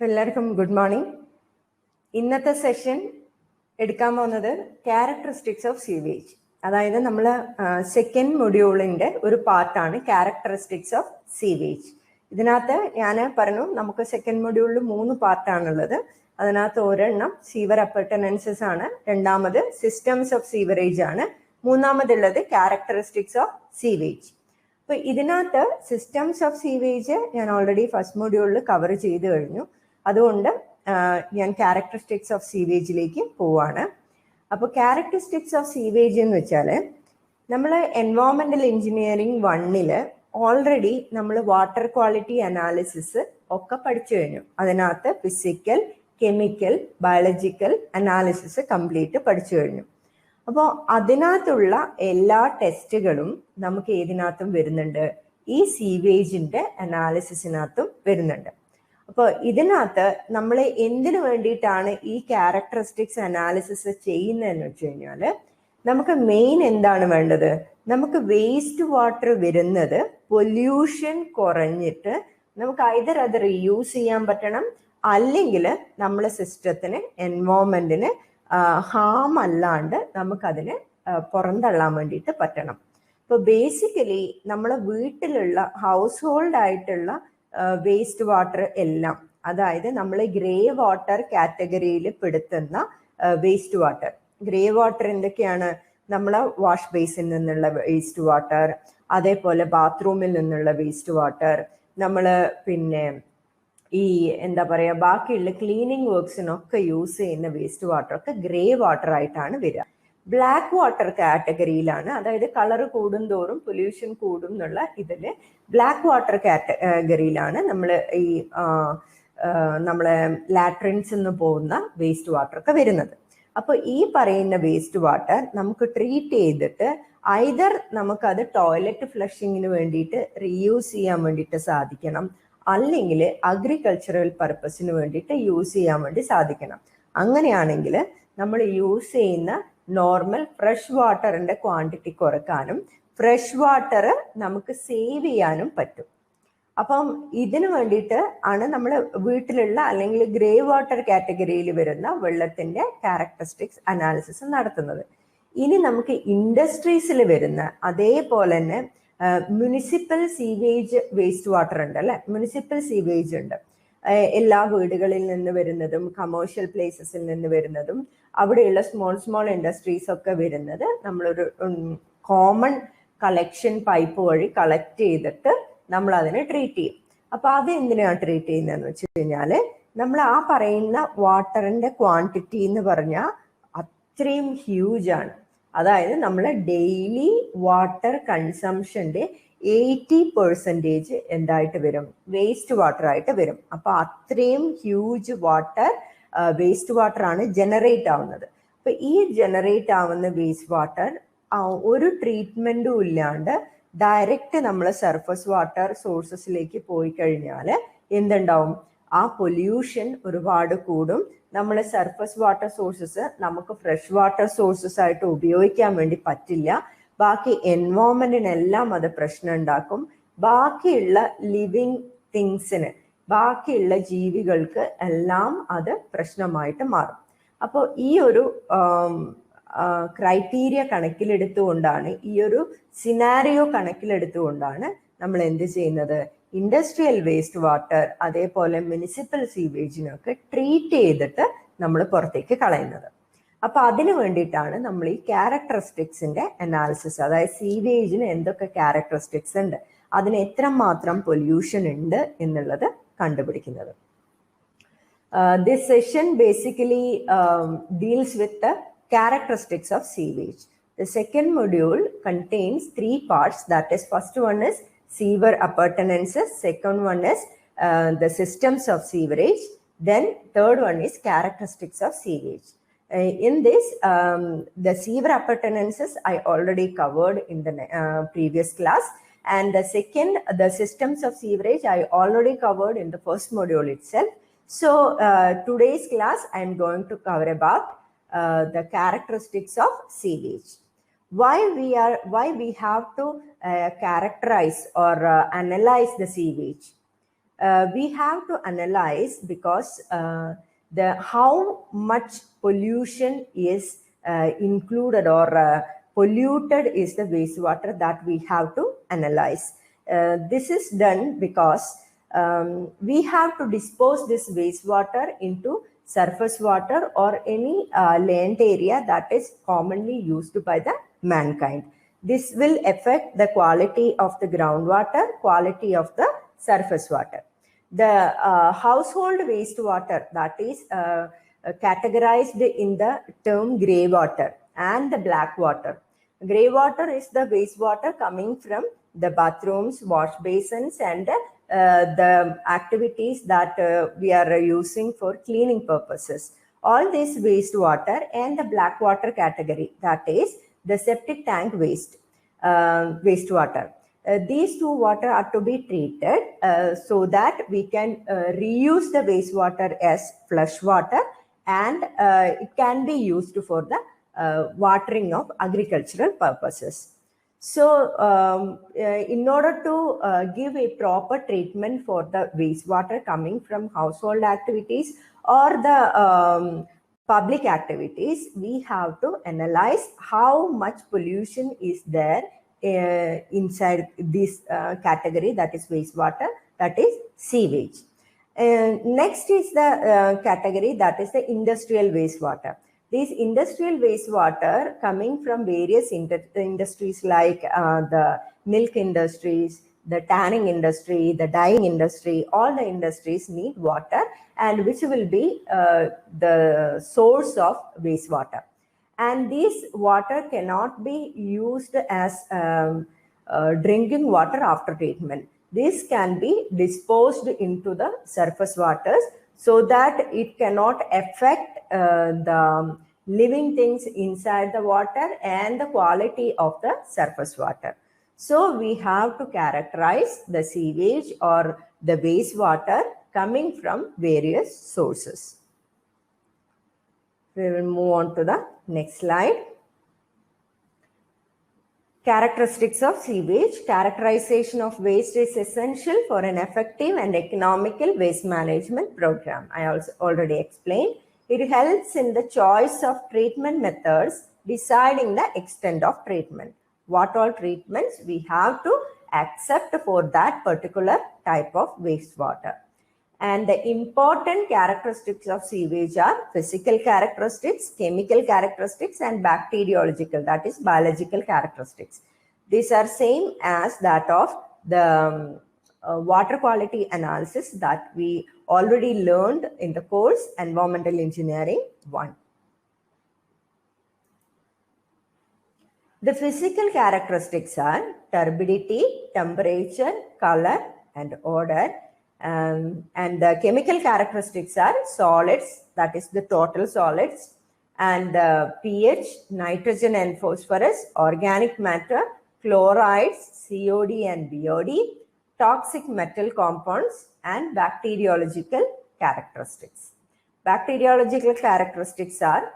എല്ലാവർക്കും good morning. ഇന്നത്തെ session എടുക്കാൻ പോകുന്നത് ക്യാരക്ടറിസ്റ്റിക്സ് ഓഫ് സീവേജ്. അതായത് നമ്മൾ സെക്കൻഡ് മൊഡ്യൂളിൻ്റെ ഒരു പാർട്ടാണ് ക്യാരക്ടറിസ്റ്റിക്സ് ഓഫ് സീവേജ്. ഇതിനകത്ത് ഞാൻ പറഞ്ഞു നമുക്ക് സെക്കൻഡ് മൊഡ്യൂളിൽ 3 പാർട്ടാണുള്ളത്. അതിനകത്ത് ഒരെണ്ണം സീവർ അപ്പർട്ടനൻസസ് ആണ്, രണ്ടാമത് സിസ്റ്റംസ് ഓഫ് സീവറേജ് ആണ്, മൂന്നാമതുള്ളത് ക്യാരക്ടറിസ്റ്റിക്സ് ഓഫ് സീവേജ്. അപ്പോൾ ഇതിനകത്ത് സിസ്റ്റംസ് ഓഫ് സീവേജ് ഞാൻ ഓൾറെഡി ഫസ്റ്റ് മൊഡ്യൂളിൽ കവർ ചെയ്ത് കഴിഞ്ഞു. അതുകൊണ്ട് ഞാൻ ക്യാരക്ടറിസ്റ്റിക്സ് ഓഫ് സീവേജിലേക്ക് പോവാണ്. അപ്പോൾ ക്യാരക്ടറിസ്റ്റിക്സ് ഓഫ് സീവേജ് എന്ന് വെച്ചാൽ നമ്മൾ എൻവയോൺമെന്റൽ എഞ്ചിനീയറിംഗ് 1 ഓൾറെഡി നമ്മൾ വാട്ടർ ക്വാളിറ്റി അനാലിസിസ് ഒക്കെ പഠിച്ചു കഴിഞ്ഞു. അതിനകത്ത് physical, chemical, biological analysis complete പഠിച്ചു കഴിഞ്ഞു. അപ്പോൾ അതിനകത്തുള്ള എല്ലാ ടെസ്റ്റുകളും നമുക്ക് ഏതിനകത്തും വരുന്നുണ്ട്, ഈ സീവേജിന്റെ അനാലിസിസിനകത്തും വരുന്നുണ്ട്. അപ്പോൾ ഇതിനകത്ത് നമ്മൾ എന്തിനു വേണ്ടിയിട്ടാണ് ഈ ക്യാരക്ടറിസ്റ്റിക്സ് അനാലിസിസ് ചെയ്യുന്നതെന്ന് വെച്ച് കഴിഞ്ഞാൽ നമുക്ക് മെയിൻ എന്താണ് വേണ്ടത്, നമുക്ക് വേസ്റ്റ് വാട്ടർ വരുന്നത് പൊല്യൂഷൻ കുറഞ്ഞിട്ട് നമുക്ക് ഐദർ അത് റീയൂസ് ചെയ്യാൻ പറ്റണം, അല്ലെങ്കിൽ നമ്മളെ സിസ്റ്റത്തിന് എൻവയോൺമെന്റിന് ഹാം അല്ലാണ്ട് നമുക്കതിനെ പുറന്തള്ളാൻ വേണ്ടിയിട്ട് പറ്റണം. ഇപ്പോൾ ബേസിക്കലി നമ്മളെ വീട്ടിലുള്ള ഹൗസ് ഹോൾഡ് ആയിട്ടുള്ള വേസ്റ്റ് വാട്ടർ എല്ലാം, അതായത് നമ്മൾ ഗ്രേ വാട്ടർ കാറ്റഗറിയിൽ പെടുത്തുന്ന വേസ്റ്റ് വാട്ടർ. ഗ്രേ വാട്ടർ എന്തൊക്കെയാണ്, നമ്മളെ വാഷ് ബേസിൽ നിന്നുള്ള വേസ്റ്റ് വാട്ടർ, അതേപോലെ ബാത്റൂമിൽ നിന്നുള്ള വേസ്റ്റ് വാട്ടർ, നമ്മൾ പിന്നെ ഈ എന്താ പറയുക ബാക്കിയുള്ള ക്ലീനിങ് വർക്ക്സിനൊക്കെ യൂസ് ചെയ്യുന്ന വേസ്റ്റ് വാട്ടർ ഒക്കെ ഗ്രേ വാട്ടർ ആയിട്ടാണ് വരിക. ബ്ലാക്ക് വാട്ടർ കാറ്റഗറിയിലാണ്, അതായത് കളർ കൂടും തോറും പൊല്യൂഷൻ കൂടും എന്നുള്ള ഇതിൽ ബ്ലാക്ക് വാട്ടർ കാറ്റഗറിയിലാണ് നമ്മൾ ഈ നമ്മളെ ലാട്രിൻസ് നിന്ന് പോകുന്ന വേസ്റ്റ് വാട്ടർ ഒക്കെ വരുന്നത്. അപ്പോൾ ഈ പറയുന്ന വേസ്റ്റ് വാട്ടർ നമുക്ക് ട്രീറ്റ് ചെയ്തിട്ട് ഐദർ നമുക്കത് ടോയ്ലറ്റ് ഫ്ലഷിങ്ങിന് വേണ്ടിയിട്ട് റീയൂസ് ചെയ്യാൻ വേണ്ടിയിട്ട് സാധിക്കണം, അല്ലെങ്കിൽ അഗ്രികൾച്ചറൽ പർപ്പസിന് വേണ്ടിയിട്ട് യൂസ് ചെയ്യാൻ വേണ്ടി സാധിക്കണം. അങ്ങനെയാണെങ്കിൽ നമ്മൾ യൂസ് ചെയ്യുന്ന നോർമൽ ഫ്രഷ് വാട്ടറിന്റെ ക്വാണ്ടിറ്റി കുറക്കാനും ഫ്രഷ് വാട്ടർ നമുക്ക് സേവ് ചെയ്യാനും പറ്റും. അപ്പം ഇതിനു വേണ്ടിയിട്ട് ആണ് നമ്മൾ വീട്ടിലുള്ള അല്ലെങ്കിൽ ഗ്രേ വാട്ടർ കാറ്റഗറിയിൽ വരുന്ന വെള്ളത്തിന്റെ ക്യാരക്ടറിസ്റ്റിക്സ് അനാലിസിസ് നടത്തുന്നത്. ഇനി നമുക്ക് ഇൻഡസ്ട്രീസിൽ വരുന്ന അതേപോലെ തന്നെ മുനിസിപ്പൽ സീവേജ് വേസ്റ്റ് വാട്ടർ ഉണ്ട് അല്ലെ, മുനിസിപ്പൽ സീവേജ് ഉണ്ട്. എല്ലാ വീടുകളിൽ നിന്ന് വരുന്നതും കമേഴ്ഷ്യൽ പ്ലേസസിൽ നിന്ന് വരുന്നതും അവിടെയുള്ള സ്മോൾ ഇൻഡസ്ട്രീസ് ഒക്കെ വരുന്നത് നമ്മളൊരു കോമൺ കളക്ഷൻ പൈപ്പ് വഴി കളക്ട് ചെയ്തിട്ട് നമ്മൾ അതിനെ ട്രീറ്റ് ചെയ്യും. അപ്പൊ അത് എന്തിനാണ് ട്രീറ്റ് ചെയ്യുന്നതെന്ന് വെച്ച് കഴിഞ്ഞാല് നമ്മൾ ആ പറയുന്ന വാട്ടറിന്റെ ക്വാണ്ടിറ്റി എന്ന് പറഞ്ഞാൽ അത്രയും ഹ്യൂജ് ആണ്. അതായത് നമ്മൾ ഡെയിലി വാട്ടർ കൺസംഷന്റെ 80% എന്തായിട്ട് വരും, വേസ്റ്റ് വാട്ടർ ആയിട്ട് വരും. അപ്പൊ അത്രയും ഹ്യൂജ് വാട്ടർ വേസ്റ്റ് വാട്ടർ ആണ് ജനറേറ്റ് ആവുന്നത്. അപ്പൊ ഈ ജനറേറ്റ് ആവുന്ന വേസ്റ്റ് വാട്ടർ ഒരു ട്രീറ്റ്മെന്റും ഇല്ലാണ്ട് ഡയറക്റ്റ് നമ്മൾ സർഫസ് വാട്ടർ സോഴ്സസിലേക്ക് പോയി കഴിഞ്ഞാൽ എന്തുണ്ടാവും, ആ പൊല്യൂഷൻ ഒരുപാട് കൂടും. നമ്മൾ സർഫസ് വാട്ടർ സോഴ്സസ് നമുക്ക് ഫ്രഷ് വാട്ടർ സോഴ്സസ് ആയിട്ട് ഉപയോഗിക്കാൻ വേണ്ടി പറ്റില്ല. ബാക്കി എൻവയോൺമെന്റിനെല്ലാം അത് പ്രശ്നം ഉണ്ടാക്കും. ബാക്കിയുള്ള ലിവിങ് തിങ്സിന്, ബാക്കിയുള്ള ജീവികൾക്ക് എല്ലാം അത് പ്രശ്നമായിട്ട് മാറും. അപ്പോൾ ഈ ഒരു ക്രൈറ്റീരിയ കണക്കിലെടുത്തുകൊണ്ടാണ്, ഈ ഒരു സിനാരിയോ കണക്കിലെടുത്തുകൊണ്ടാണ് നമ്മൾ എന്ത് ചെയ്യുന്നത്, ഇൻഡസ്ട്രിയൽ വേസ്റ്റ് വാട്ടർ അതേപോലെ മുനിസിപ്പൽ സീവേജിനൊക്കെ ട്രീറ്റ് ചെയ്തിട്ട് നമ്മൾ പുറത്തേക്ക് കളയുന്നത്. അപ്പൊ അതിനു വേണ്ടിയിട്ടാണ് നമ്മൾ ഈ ക്യാരക്ടറിസ്റ്റിക്സിന്റെ അനാലിസിസ്, അതായത് സീവേജിന് എന്തൊക്കെ ക്യാരക്ടറിസ്റ്റിക്സ് ഉണ്ട്, അതിന് എത്രമാത്രം പൊല്യൂഷൻ ഉണ്ട് എന്നുള്ളത് കണ്ടുപിടിക്കുന്നത്. This session basically deals with the characteristics of sewage. The second module contains 3 parts. That is, first one is sewer appurtenances, second one is the systems of sewerage, then third one is characteristics of sewage. In this, the sewer appurtenances I already covered in the previous class, and the second, the systems of sewerage, I already covered in the first module itself. So today's class I am going to cover about the characteristics of sewage. Why we have to characterize or analyze the sewage? we have to analyze because how much pollution is included or polluted is the wastewater that we have to analyze. This is done because we have to dispose this wastewater into surface water or any land area that is commonly used by the mankind. This will affect the quality of the groundwater, quality of the surface water. The household wastewater, that is categorized in the term grey water and the black water. Grey water is the wastewater coming from the bathrooms, wash basins, and the activities that we are using for cleaning purposes. All this wastewater, and the black water category, that is the septic tank wastewater. These two water are to be treated so that we can reuse the wastewater as flush water, and it can be used for the watering of agricultural purposes. So in order to give a proper treatment for the wastewater coming from household activities or the public activities, we have to analyze how much pollution is there inside this category, that is wastewater, that is sewage. Next is the category that is the industrial wastewater. This industrial wastewater coming from various industries like the milk industries, the tanning industry, the dyeing industry, all the industries need water, and which will be the source of wastewater. And this water cannot be used as drinking water after treatment. This can be disposed into the surface waters so that it cannot affect the living things inside the water and the quality of the surface water. So we have to characterize the sewage or the wastewater coming from various sources. We will move on to the next slide. Characteristics of sewage. Characterization of waste is essential for an effective and economical waste management program. I also already explained. It helps in the choice of treatment methods, deciding the extent of treatment. What all treatments we have to accept for that particular type of wastewater. And the important characteristics of sewage are physical characteristics, chemical characteristics, and bacteriological, that is biological characteristics. These are same as that of the water quality analysis that we already learned in the course Environmental Engineering 1. The physical characteristics are turbidity, temperature, color, and odor. And the chemical characteristics are solids, that is the total solids, and pH, nitrogen and phosphorus, organic matter, chlorides, COD and BOD, toxic metal compounds, and bacteriological characteristics. Bacteriological characteristics are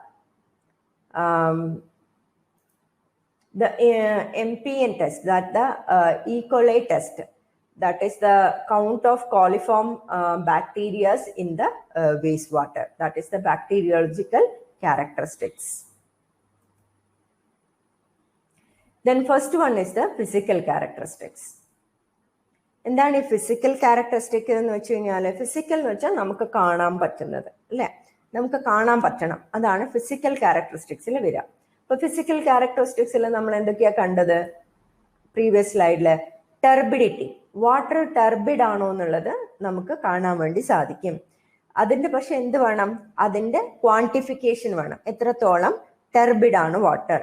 the MPN test, that the E. coli test. That is the count of coliform bacteria in the wastewater. That is the bacteriological characteristics. Then first one is the physical characteristics. And then physical characteristic in which physical namukku kaanam pattunnathu alle namukku kaanam pattanam adana physical characteristics il vera. Appo physical characteristics il nammal endokkeya kandathu previous slide le turbidity. Water turbid ആണോ എന്നുള്ളത് നമുക്ക് കാണാൻ വേണ്ടി സാധിക്കും. അതിന്റെ പക്ഷെ എന്ത് വേണം, അതിന്റെ ക്വാണ്ടിഫിക്കേഷൻ വേണം, എത്രത്തോളം ടർബിഡ് ആണ് വാട്ടർ.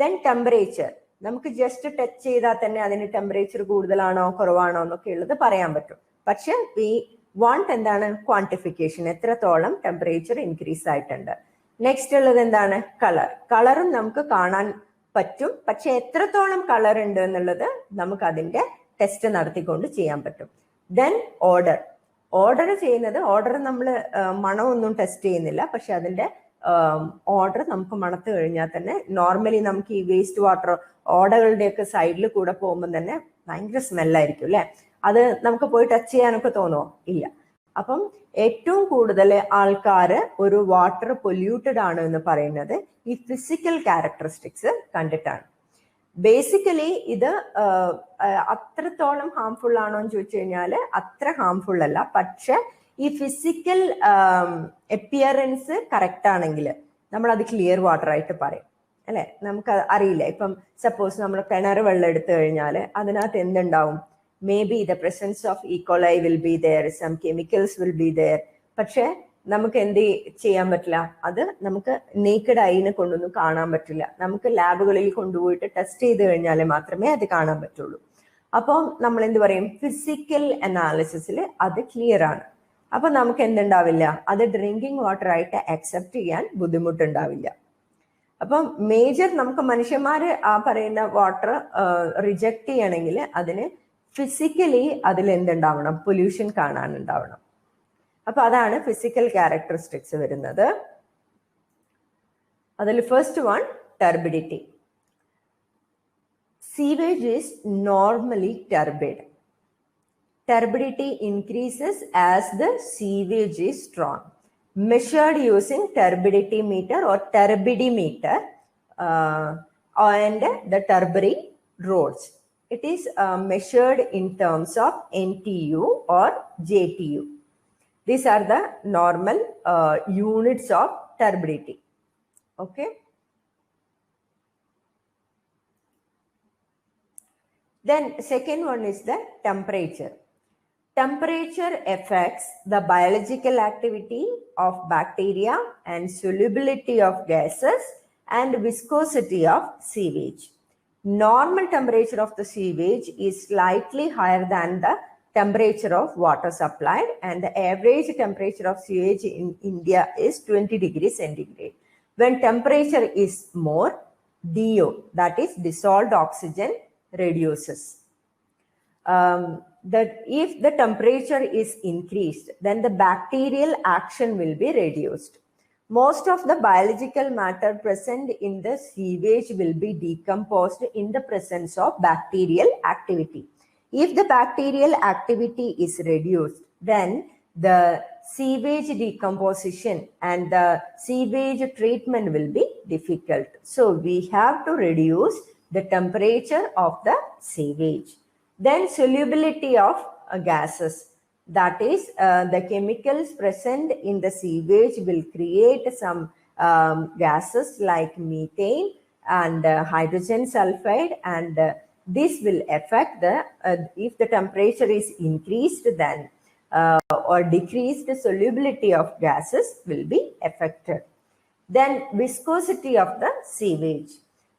ദെൻ ടെമ്പറേച്ചർ, നമുക്ക് ജസ്റ്റ് ടച്ച് ചെയ്താൽ തന്നെ അതിന് ടെമ്പറേച്ചർ കൂടുതലാണോ കുറവാണോ എന്നൊക്കെ ഉള്ളത് പറയാൻ പറ്റും. പക്ഷെ വി വാണ്ട് എന്താണ് ക്വാണ്ടിഫിക്കേഷൻ, എത്രത്തോളം ടെമ്പറേച്ചർ ഇൻക്രീസ് ആയിട്ടുണ്ട്. നെക്സ്റ്റ് ഉള്ളത് എന്താണ് കളർ. കളറും നമുക്ക് കാണാൻ പറ്റും, പക്ഷെ എത്രത്തോളം കളർ ഉണ്ട് എന്നുള്ളത് നമുക്ക് അതിന്റെ ടെസ്റ്റ് നടത്തിക്കൊണ്ട് ചെയ്യാൻ പറ്റും. Then order. ഓർഡർ ചെയ്യുന്നത്, ഓർഡർ നമ്മൾ മണമൊന്നും ടെസ്റ്റ് ചെയ്യുന്നില്ല, പക്ഷെ അതിന്റെ ഓർഡർ നമുക്ക് മണത്ത് കഴിഞ്ഞാൽ തന്നെ നോർമലി നമുക്ക് ഈ വേസ്റ്റ് വാട്ടർ ഓടകളുടെയൊക്കെ സൈഡിൽ കൂടെ പോകുമ്പോൾ തന്നെ ഭയങ്കര സ്മെല്ലായിരിക്കും അല്ലെ. അത് നമുക്ക് പോയി ടച്ച് ചെയ്യാനൊക്കെ തോന്നുമോ? ഇല്ല. അപ്പം ഏറ്റവും കൂടുതൽ ആൾക്കാർ ഒരു വാട്ടർ പൊല്യൂട്ടഡ് ആണ് എന്ന് പറയുന്നത് ഈ ഫിസിക്കൽ ക്യാരക്ടറിസ്റ്റിക്സ് കണ്ടിട്ടാണ്. ബേസിക്കലി ഇത് അത്രത്തോളം ഹാംഫുൾ ആണോ എന്ന് ചോദിച്ചു കഴിഞ്ഞാൽ അത്ര ഹാംഫുൾ അല്ല. പക്ഷെ ഈ ഫിസിക്കൽ അപ്പിയറൻസ് കറക്റ്റ് ആണെങ്കിൽ നമ്മൾ അത് ക്ലിയർ വാട്ടർ ആയിട്ട് പറയും, അല്ലെ? നമുക്ക് അറിയില്ല. ഇപ്പം സപ്പോസ് നമ്മൾ കിണർ വെള്ളം എടുത്തു കഴിഞ്ഞാൽ അതിനകത്ത് എന്തുണ്ടാവും? May be the presence of E coli will be there, some chemicals will be there. പക്ഷെ നമുക്ക് എന്ത് ചെയ്യാൻ പറ്റില്ല? അത് നമുക്ക് നേക്കഡ് ഐനെ കൊണ്ടൊന്നും കാണാൻ പറ്റില്ല. നമുക്ക് ലാബുകളിൽ കൊണ്ടുപോയിട്ട് ടെസ്റ്റ് ചെയ്ത് കഴിഞ്ഞാൽ മാത്രമേ അത് കാണാൻ പറ്റുള്ളൂ. അപ്പം നമ്മൾ എന്ത് പറയും? ഫിസിക്കൽ അനാലിസിസിൽ അത് ക്ലിയർ ആണ്. അപ്പൊ നമുക്ക് എന്തുണ്ടാവില്ല? അത് ഡ്രിങ്കിങ് വാട്ടർ ആയിട്ട് അക്സെപ്റ്റ് ചെയ്യാൻ ബുദ്ധിമുട്ടുണ്ടാവില്ല. അപ്പം മേജർ നമുക്ക് മനുഷ്യന്മാര് ആ പറയുന്ന വാട്ടർ റിജക്ട് ചെയ്യണമെങ്കിൽ അതിന് ഫിസിക്കലി അതിൽ എന്തുണ്ടാവണം? പൊല്യൂഷൻ കാണാനുണ്ടാവണം. അപ്പൊ അതാണ് ഫിസിക്കൽ ക്യാരക്ടറിസ്റ്റിക്സ് വരുന്നത്. അതിൽ first one turbidity. Sewage is normally turbid. Turbidity increases as the sewage is strong. Measured using turbidity meter or turbidimeter and the turbary rods. It is measured in terms of NTU or JTU. These are the normal units of turbidity. Okay. Then second one is the temperature. Temperature affects the biological activity of bacteria and solubility of gases and viscosity of sewage. Normal temperature of the sewage is slightly higher than the temperature of water supplied, and the average temperature of sewage in India is 20 degrees centigrade. When temperature is more, DO, that is dissolved oxygen, reduces. That if the temperature is increased, then the bacterial action will be reduced. Most of the biological matter present in the sewage will be decomposed in the presence of bacterial activity. If the bacterial activity is reduced, then the sewage decomposition and the sewage treatment will be difficult. So we have to reduce the temperature of the sewage. Then solubility of gases, that is the chemicals present in the sewage will create some gases like methane and hydrogen sulfide, and this will affect the if the temperature is increased, then or decreased, the solubility of gases will be affected. Then viscosity of the sewage.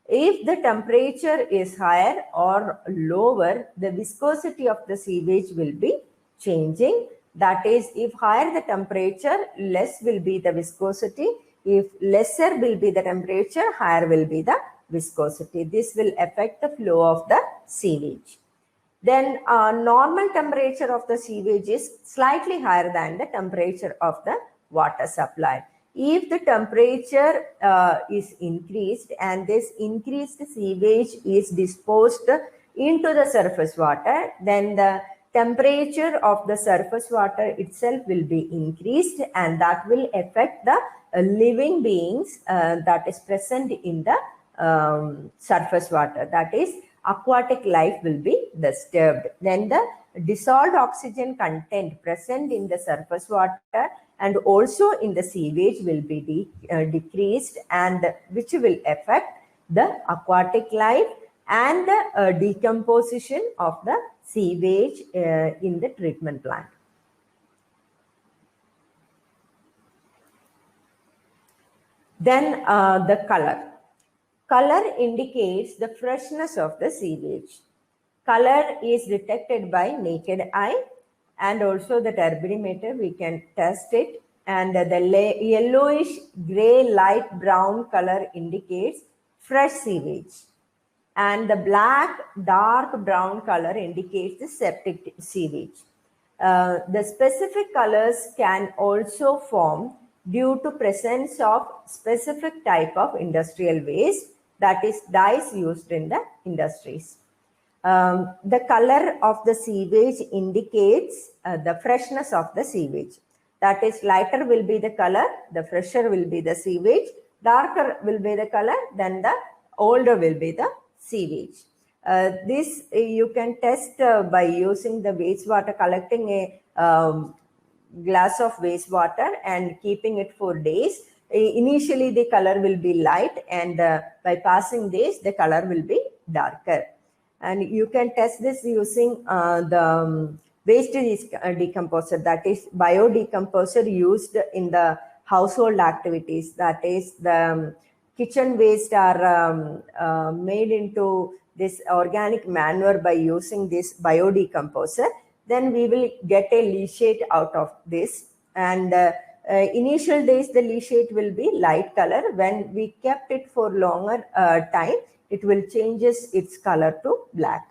If the temperature is higher or lower, the viscosity of the sewage will be changing. That is, if higher the temperature, less will be the viscosity. If lesser will be the temperature, higher will be the viscosity. This will affect the flow of the sewage. Then normal temperature of the sewage is slightly higher than the temperature of the water supply. If the temperature is increased and this increased sewage is disposed into the surface water, then the temperature of the surface water itself will be increased, and that will affect the living beings that is present in the surface water. That is, aquatic life will be disturbed. Then the dissolved oxygen content present in the surface water and also in the sewage will be decreased, and which will affect the aquatic life and the decomposition of the sewage in the treatment plant. Then the color. Color indicates the freshness of the sewage. Color is detected by naked eye, and also the turbidimeter we can test it, and the yellowish gray light brown color indicates fresh sewage, and the black dark brown color indicates the septic sewage. The specific colors can also form due to presence of specific type of industrial waste, that is dyes used in the industries. The color of the sewage indicates the freshness of the sewage. That is, lighter will be the color, the fresher will be the sewage, darker will be the color, then the older will be the sewage. This you can test by using the wastewater, collecting a glass of wastewater and keeping it for days. Initially the color will be light, and by passing days the color will be darker. And you can test this using the waste decomposer, that is biodecomposer used in the household activities. That is, the kitchen waste are made into this organic manure by using this biodecomposer. Then we will get a leachate out of this, and initial days the leachate will be light color. When we kept it for longer time, it will changes its color to black.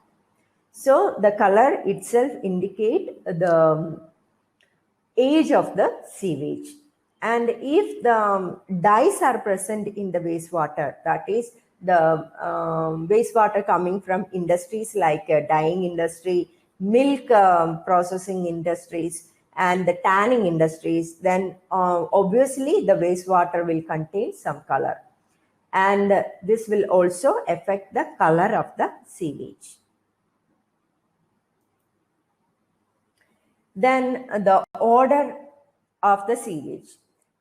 So the color itself indicate the age of the sewage. And if the dyes are present in the wastewater, that is the wastewater coming from industries like dyeing industry, milk processing industries, and the tanning industries, then obviously the wastewater will contain some color. And this will also affect the color of the sewage. Then the odor of the sewage.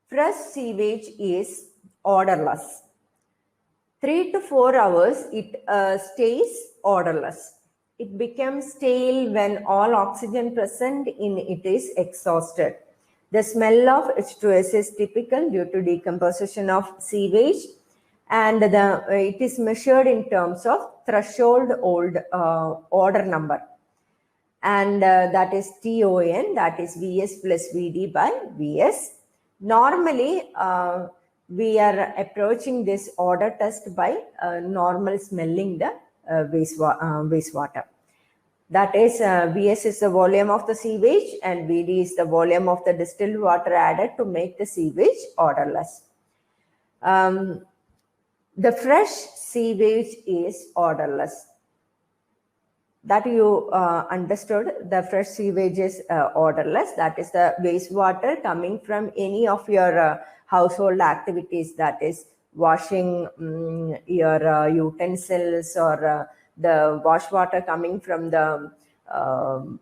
Fresh sewage is odorless. 3 to 4 hours it stays odorless. It becomes stale when all oxygen present in it is exhausted. The smell of H2S is typical due to decomposition of sewage, and it is measured in terms of threshold odor number, and that is TON, that is Vs plus Vd by Vs. Normally, we are approaching this odor test by normal smelling the wastewater. That is, Vs is the volume of the sewage, and Vd is the volume of the distilled water added to make the sewage odorless. The fresh sewage is odorless. That you understood. The fresh sewage is odorless. That is the wastewater coming from any of your household activities, that is washing your utensils, or the wash water coming from the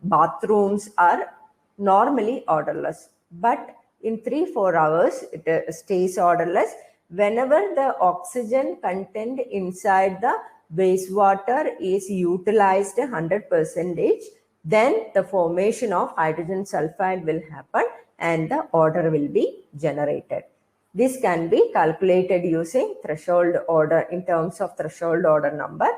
bathrooms are normally odorless. But in 3-4 hours, it stays odorless. Whenever the oxygen content inside the wastewater is utilized 100%, then the formation of hydrogen sulfide will happen and the odor will be generated. This can be calculated using threshold odor, in terms of threshold odor number.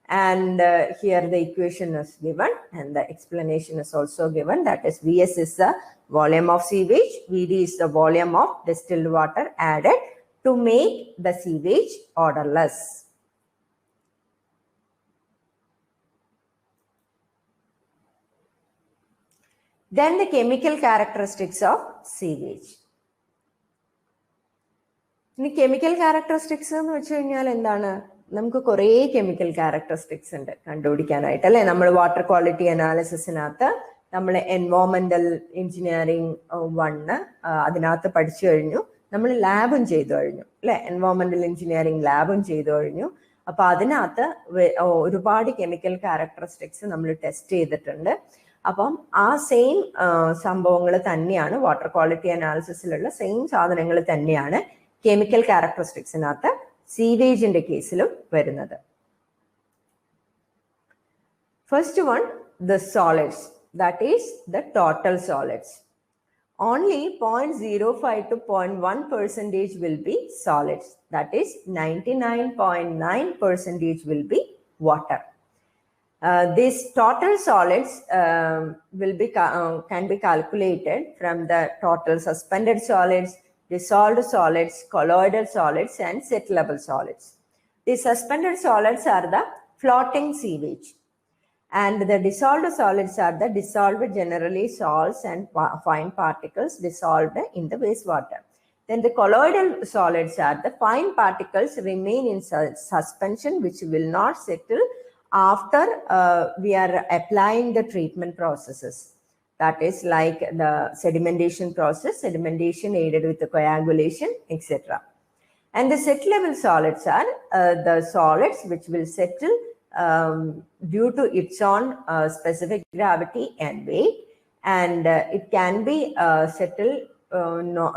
And here the equation is given and the explanation is also given. That is, Vs is the volume of sewage, Vd is the volume of distilled water added to make the sewage odorless. Then the chemical characteristics of sewage. In chemical characteristics, നമുക്ക് കുറേ chemical characteristics ഉണ്ട് കണ്ടുപിടിക്കാനായിട്ട്, അല്ലേ? നമ്മൾ water quality അനാലിസിസിനകത്ത് നമ്മൾ എൻവയോൺമെന്റൽ engineering 1 അതിനകത്ത് പഠിച്ചു കഴിഞ്ഞു. നമ്മൾ ലാബും ചെയ്തു കഴിഞ്ഞു, അല്ലെ? എൻവയോൺമെന്റൽ എഞ്ചിനീയറിംഗ് ലാബും ചെയ്തു കഴിഞ്ഞു. അപ്പൊ അതിനകത്ത് ഒരുപാട് കെമിക്കൽ ക്യാരക്ടറിസ്റ്റിക്സ് നമ്മൾ ടെസ്റ്റ് ചെയ്തിട്ടുണ്ട്. അപ്പം ആ സെയിം സംഭവങ്ങൾ തന്നെയാണ് വാട്ടർ ക്വാളിറ്റി അനാലിസിസിലുള്ള സെയിം സാധനങ്ങൾ തന്നെയാണ് കെമിക്കൽ ക്യാരക്ടറിസ്റ്റിക്സിനകത്ത് സീവേജിന്റെ കേസിലും വരുന്നത്. First one, the solids, that is the total solids. Only 0.05 to 0.1% will be solids, that is 99.9% will be water. These total solids can be calculated from the total suspended solids, dissolved solids, colloidal solids, and settlable solids. The suspended solids are the floating sewage, and the dissolved solids are the dissolved, generally salts and fine particles dissolved in the wastewater. Then the colloidal solids are the fine particles remain in suspension which will not settle after we are applying the treatment processes. That is like the sedimentation process, sedimentation aided with the coagulation, etc. And the set level solids are the solids which will settle due to its own specific gravity and weight, and it can be settled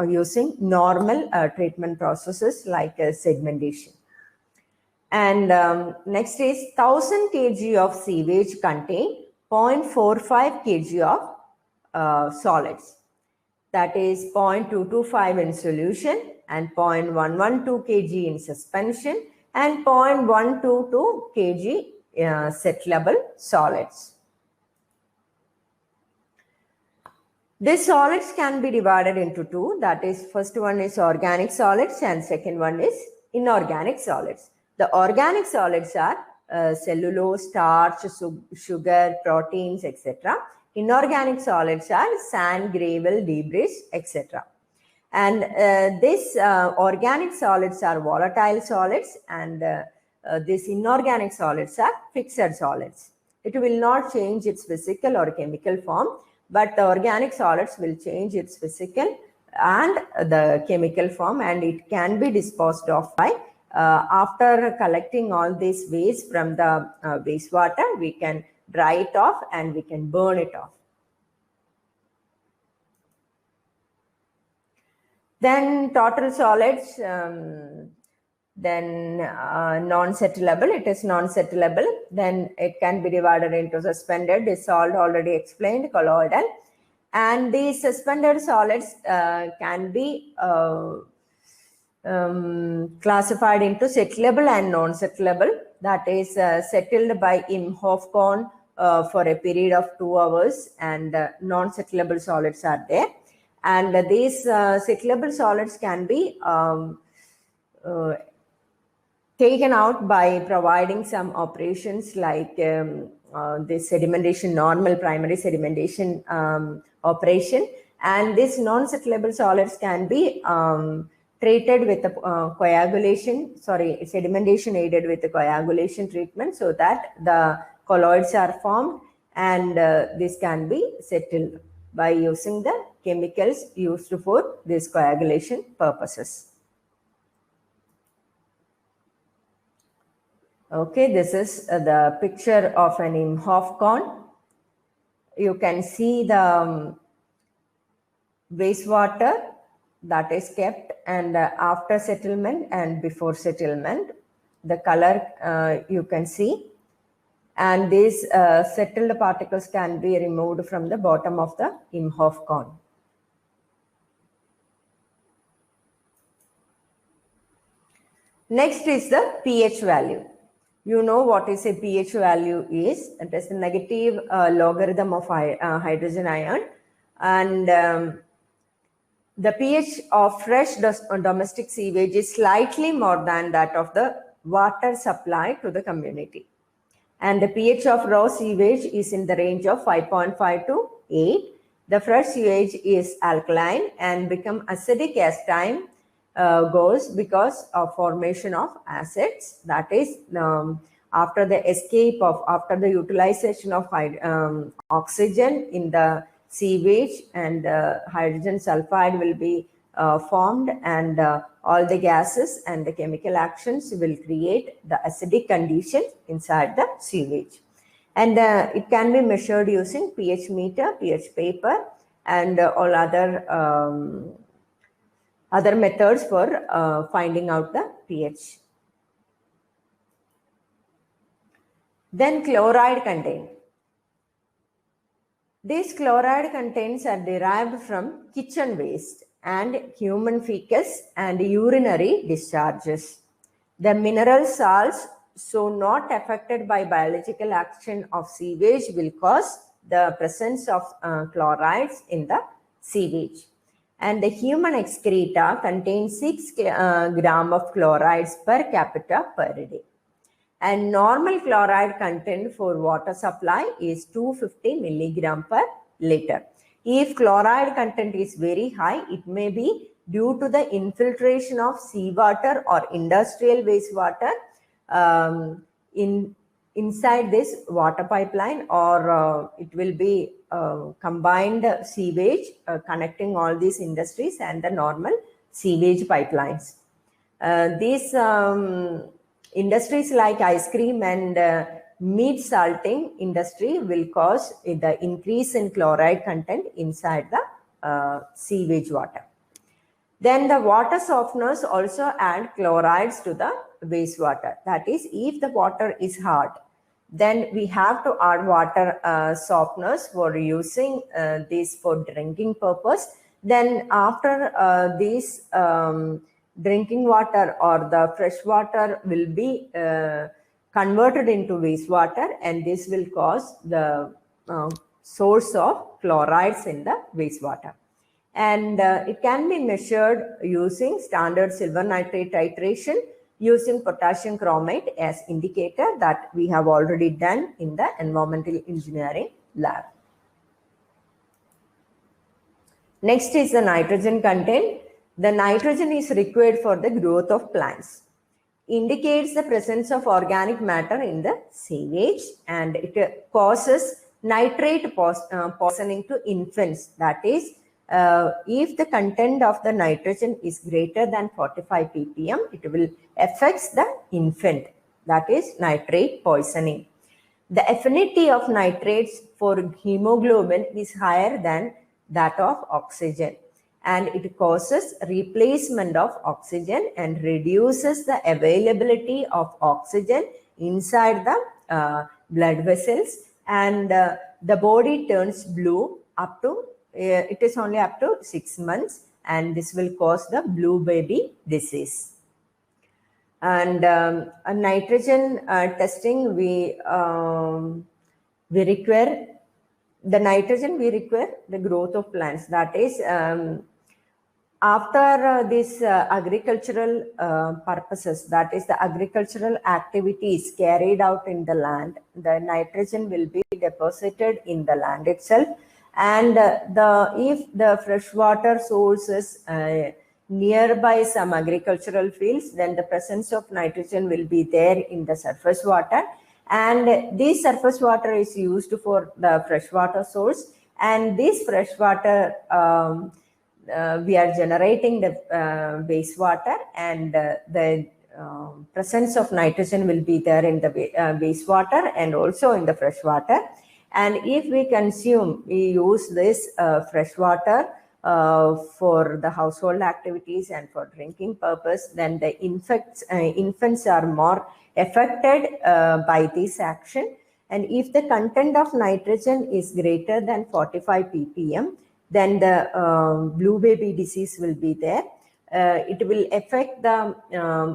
using normal treatment processes like sedimentation. And next is 1000 kg of sewage contain 0.45 kg of solids. That is 0.225 in solution and 0.112 kg in suspension and 0.122 kg set level solids. These solids can be divided into two. That is, first one is organic solids and second one is inorganic solids. The organic solids are cellulose, starch, sugar, proteins, etc. Inorganic solids are sand, gravel, debris, etc. And these organic solids are volatile solids, and these inorganic solids are fixed solids. It will not change its physical or chemical form, but the organic solids will change its physical and the chemical form, and it can be disposed of by after collecting all these waste from the wastewater. We can dry it off and we can burn it off. Then total solids, then non-settlable, it is non-settlable. Then it can be divided into suspended, dissolved, already explained, colloidal. And these suspended solids can be classified into settlable and non-settlable. That is settled by Imhoff cone for a period of 2 hours, and non-settlable solids are there. And these settlable solids can be taken out by providing some operations like this sedimentation, normal primary sedimentation operation. And these non-settlable solids can be treated with sedimentation aided with the coagulation treatment, so that the colloids are formed, and this can be settled by using the chemicals used for this coagulation purposes. Okay, this is the picture of an Imhoff cone. You can see the wastewater that is kept, and after settlement and before settlement, the color you can see. And these settled particles can be removed from the bottom of the Imhoff cone. Next is the pH value. You know what is a pH value is. It is the negative logarithm of hydrogen ion, and the pH of fresh domestic sewage is slightly more than that of the water supply to the community. And the pH of raw sewage is in the range of 5.5 to 8. The fresh sewage is alkaline and become acidic as time goes because of formation of acids. That is, after the utilization of oxygen in the sewage, and hydrogen sulfide will be formed, and all the gases and the chemical actions will create the acidic condition inside the sewage. And it can be measured using pH meter, pH paper, and all other methods for finding out the pH. Then chloride content. These chloride contents are derived from kitchen waste and human fecus and urinary discharges. The mineral salts, so not affected by biological action of sewage, will cause the presence of chlorides in the sewage. And the human excreta contains 6 gram of chlorides per capita per day. And normal chloride content for water supply is 250 milligram per liter. If chloride content is very high, it may be due to the infiltration of seawater or industrial wastewater inside this water pipeline, or it will be combined sewage connecting all these industries and the normal sewage pipelines. These industries like ice cream and meat salting industry will cause the increase in chloride content inside the sewage water. Then the water softeners also add chlorides to the wastewater. That is, if the water is hard, then we have to add water softeners for using this for drinking purpose. Then after this drinking water or the fresh water will be converted into wastewater, and this will cause the source of chlorides in the wastewater. And it can be measured using standard silver nitrate titration using potassium chromate as indicator that we have already done in the environmental engineering lab. Next is the nitrogen content. The nitrogen is required for the growth of plants. Indicates the presence of organic matter in the sewage, and it causes nitrate poisoning to infants. That is, if the content of the nitrogen is greater than 45 ppm, it will affect the infant. That is nitrate poisoning. The affinity of nitrates for hemoglobin is higher than that of oxygen, and it causes replacement of oxygen and reduces the availability of oxygen inside the blood vessels, and the body turns blue up to it is only up to 6 months, and this will cause the blue baby disease. And a nitrogen testing, we require the nitrogen, we require the growth of plants. That is, after this agricultural purposes, that is the agricultural activities carried out in the land, the nitrogen will be deposited in the land itself. And if the freshwater source is nearby some agricultural fields, then the presence of nitrogen will be there in the surface water. And this surface water is used for the freshwater source. And this freshwater, we are generating the wastewater, and the presence of nitrogen will be there in the wastewater and also in the freshwater. And if we consume, we use this fresh water for the household activities and for drinking purpose, then the infants are more affected by this action. And if the content of nitrogen is greater than 45 ppm, then the blue baby disease will be there. It will affect the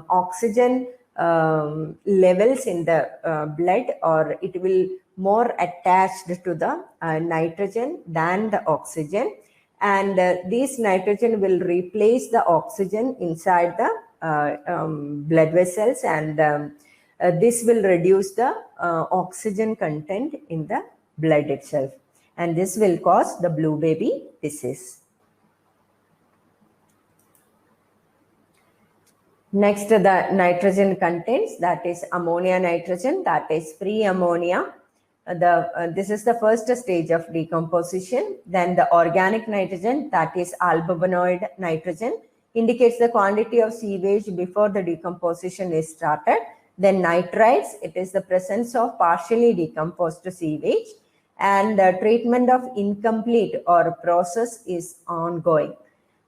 oxygen levels in the blood, or it will more attached to the nitrogen than the oxygen, and this nitrogen will replace the oxygen inside the blood vessels, and this will reduce the oxygen content in the blood itself, and this will cause the blue baby disease. Next, the nitrogen contents, that is ammonia nitrogen, that is free ammonia. This is the first stage of decomposition. Then the organic nitrogen, that is albuminoid nitrogen, indicates the quantity of sewage before the decomposition is started. Then nitrites, it is the presence of partially decomposed sewage, and the treatment of incomplete or process is ongoing.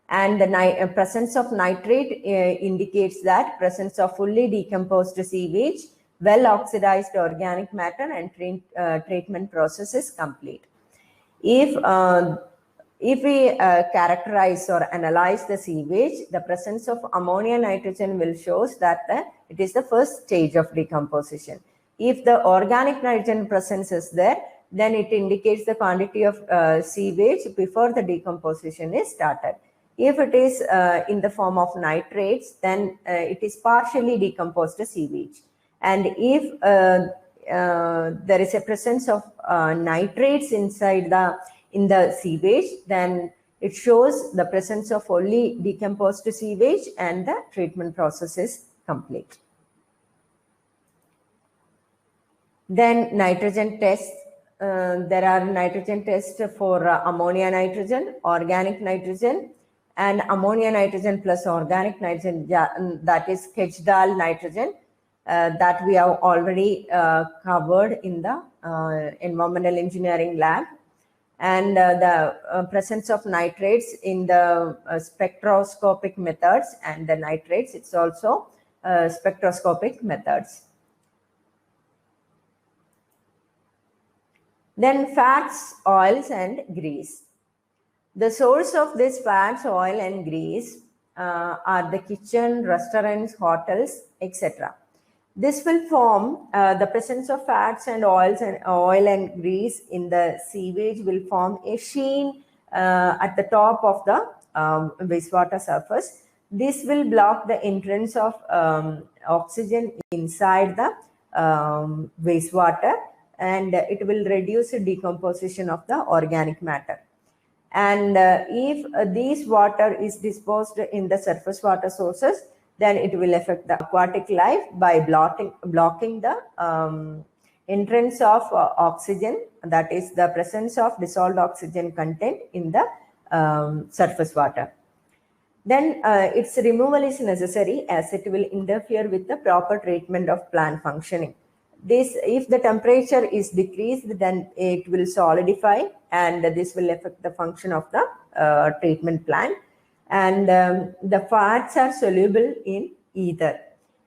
And the presence of nitrate indicates that presence of fully decomposed sewage, well oxidized organic matter, and treatment process is complete. If we characterize or analyze the sewage, the presence of ammonia nitrogen will show that it is the first stage of decomposition. If the organic nitrogen presence is there, then it indicates the quantity of sewage before the decomposition is started. If it is in the form of nitrates, then it is partially decomposed sewage. And if there is a presence of nitrates inside in the sewage, then it shows the presence of fully decomposed sewage and the treatment process is complete. Then nitrogen tests. There are nitrogen tests for ammonia nitrogen, organic nitrogen, and ammonia nitrogen plus organic nitrogen, that is Kedal nitrogen, that we have already covered in the environmental engineering lab. And the presence of nitrates in the spectroscopic methods, and the nitrates, it's also spectroscopic methods. Then fats, oils, and grease. The source of this fats, oil, and grease are the kitchen, restaurants, hotels, etc. This will form the presence of fats and oil and grease in the sewage will form a sheen at the top of the wastewater surface. This will block the entrance of oxygen inside the wastewater, and it will reduce the decomposition of the organic matter. And if this water is disposed in the surface water sources, then it will affect the aquatic life by blocking the entrance of oxygen, that is the presence of dissolved oxygen content in the surface water. Then its removal is necessary as it will interfere with the proper treatment of plant functioning. If the temperature is decreased, then it will solidify, and this will affect the function of the treatment plant. And the fats are soluble in ether,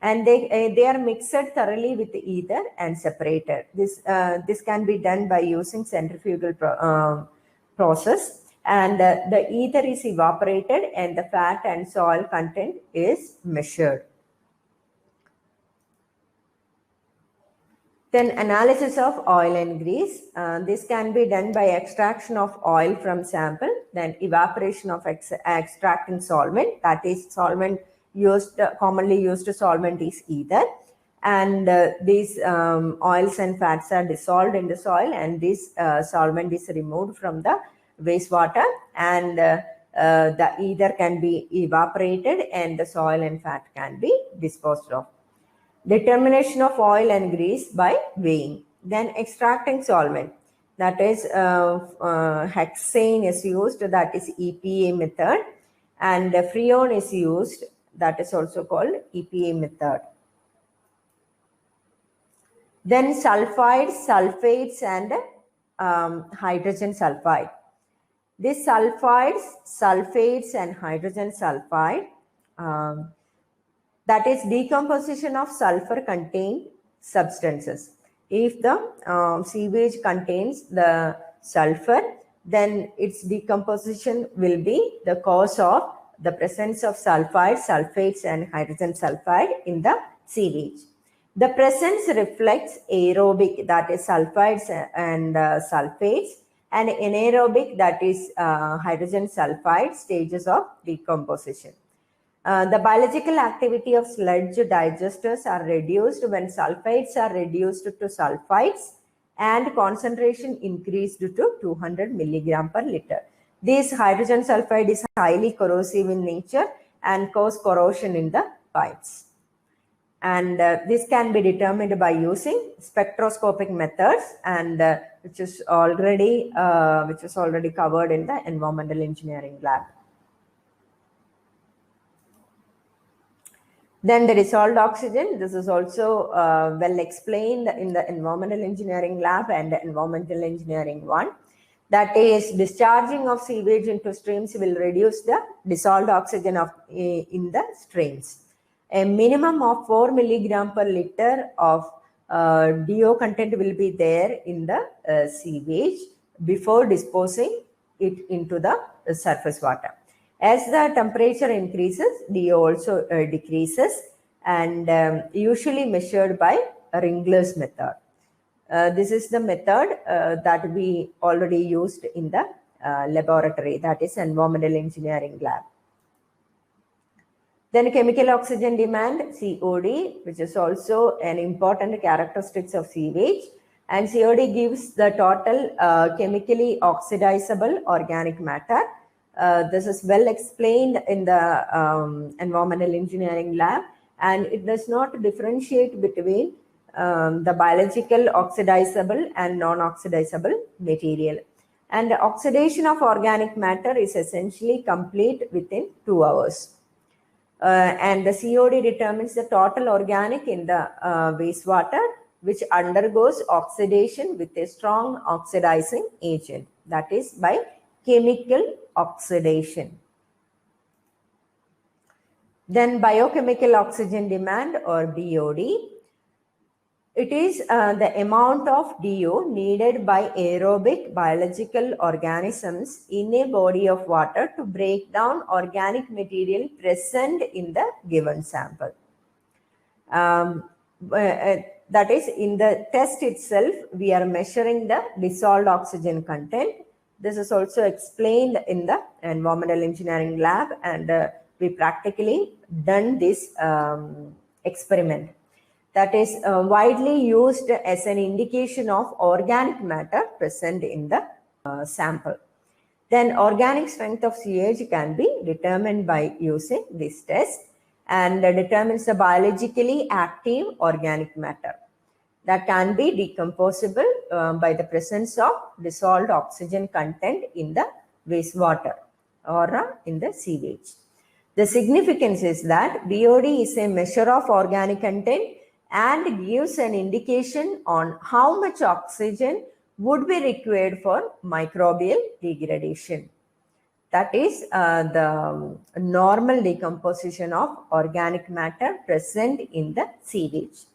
and they are mixed thoroughly with the ether and separated. This can be done by using centrifugal process, and the ether is evaporated and the fat and soil content is measured. Then analysis of oil and grease. This can be done by extraction of oil from sample, then evaporation of extracting solvent, that is solvent commonly used solvent is ether, and these oils and fats are dissolved in the soil, and this solvent is removed from the wastewater, and the ether can be evaporated and the soil and fat can be disposed of. Determination of oil and grease by weighing. Then extracting solvent, that is hexane is used, that is EPA method, and freon is used, that is also called EPA method. Then sulfides, sulfates, and hydrogen sulfide. These sulfides, sulfates, and hydrogen sulfide, that is decomposition of sulfur contained substances. If the sewage contains the sulfur, then its decomposition will be the cause of the presence of sulfides, sulfates, and hydrogen sulfide in the sewage. The presence reflects aerobic, that is sulfides and sulfates, and anaerobic, that is hydrogen sulfide stages of decomposition. The biological activity of sludge digesters are reduced when sulfides are reduced to sulfides and concentration increased to 200 milligram per liter. This hydrogen sulfide is highly corrosive in nature and cause corrosion in the pipes. And this can be determined by using spectroscopic methods, and which is already covered in the environmental engineering lab. Then the dissolved oxygen. This is also well explained in the environmental engineering lab and the environmental engineering 1. That is, discharging of sewage into streams will reduce the dissolved oxygen in the streams. A minimum of 4 milligram per liter of DO content will be there in the sewage before disposing it into the surface water. As the temperature increases, DO also decreases, and usually measured by Ringler's method. This is the method that we already used in the laboratory, that is environmental engineering lab. Then chemical oxygen demand, COD, which is also an important characteristic of sewage. And COD gives the total chemically oxidizable organic matter. This is well explained in the environmental engineering lab, and it does not differentiate between the biological oxidizable and non-oxidizable material. And the oxidation of organic matter is essentially complete within 2 hours. And the COD determines the total organic in the wastewater, which undergoes oxidation with a strong oxidizing agent, that is by chemical oxidation. Then biochemical oxygen demand, or BOD. It is the amount of DO needed by aerobic biological organisms in a body of water to break down organic material present in the given sample. That is, in the test itself, we are measuring the dissolved oxygen content. This is also explained in the environmental engineering lab, and we practically done this experiment. That is widely used as an indication of organic matter present in the sample. Then organic strength of sewage can be determined by using this test, and determines the biologically active organic matter that can be decomposable by the presence of dissolved oxygen content in the wastewater or in the sewage. The significance is that BOD is a measure of organic content and gives an indication on how much oxygen would be required for microbial degradation. That is the normal decomposition of organic matter present in the sewage.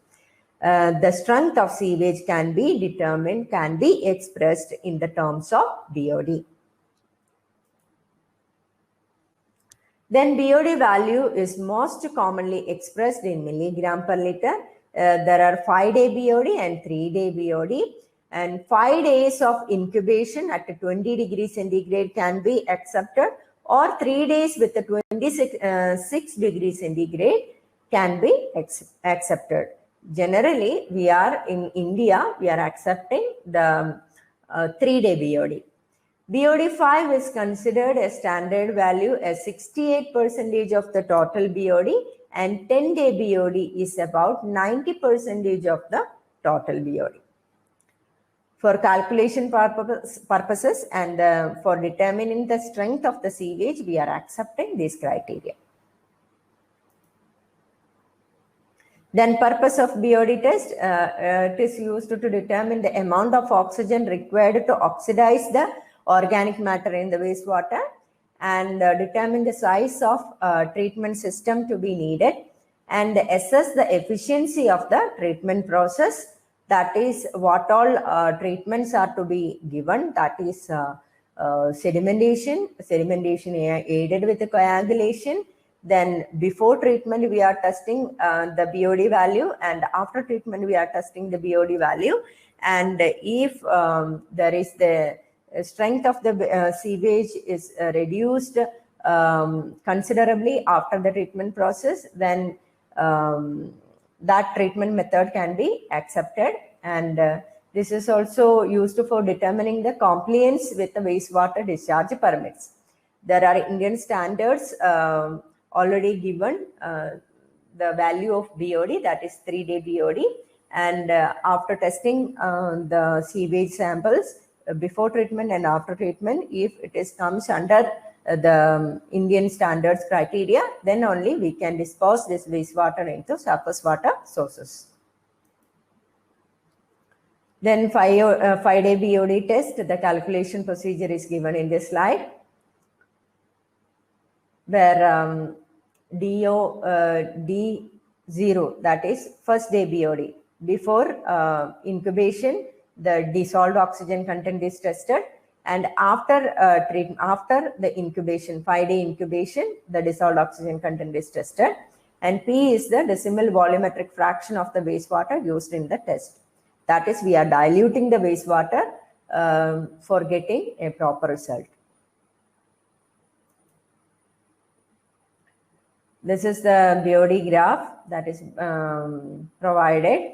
The strength of sewage can be expressed in the terms of BOD. Then BOD value is most commonly expressed in milligram per liter. There are 5-day BOD and 3-day BOD, and 5 days of incubation at 20 degrees centigrade can be accepted, or 3 days with the 26 degrees centigrade can be accepted. Generally, we are in India, we are accepting the 3-day BOD. BOD 5 is considered a standard value as 68% of the total BOD, and 10-day BOD is about 90% of the total BOD. For calculation purposes and for determining the strength of the sewage, we are accepting these criteria. Then purpose of BOD test, it is used to determine the amount of oxygen required to oxidize the organic matter in the wastewater, and determine the size of treatment system to be needed, and assess the efficiency of the treatment process. That is, what all treatments are to be given. That is sedimentation aided with the coagulation. Then before treatment we are testing the BOD value, and after treatment we are testing the BOD value. And if there is the strength of the sewage is reduced considerably after the treatment process, then that treatment method can be accepted. And this is also used for determining the compliance with the wastewater discharge permits. There are Indian standards already given the value of BOD, that is 3-day BOD, and after testing the sewage samples before treatment and after treatment, if it comes under the Indian standards criteria, then only we can dispose this wastewater into surface water sources. Then 5-day BOD test, the calculation procedure is given in this slide, where D0, that is first day BOD. Before incubation, the dissolved oxygen content is tested, and after after the incubation, 5-day incubation, the dissolved oxygen content is tested, and P is the decimal volumetric fraction of the wastewater used in the test. That is, we are diluting the wastewater for getting a proper result. This is the BOD graph that is provided.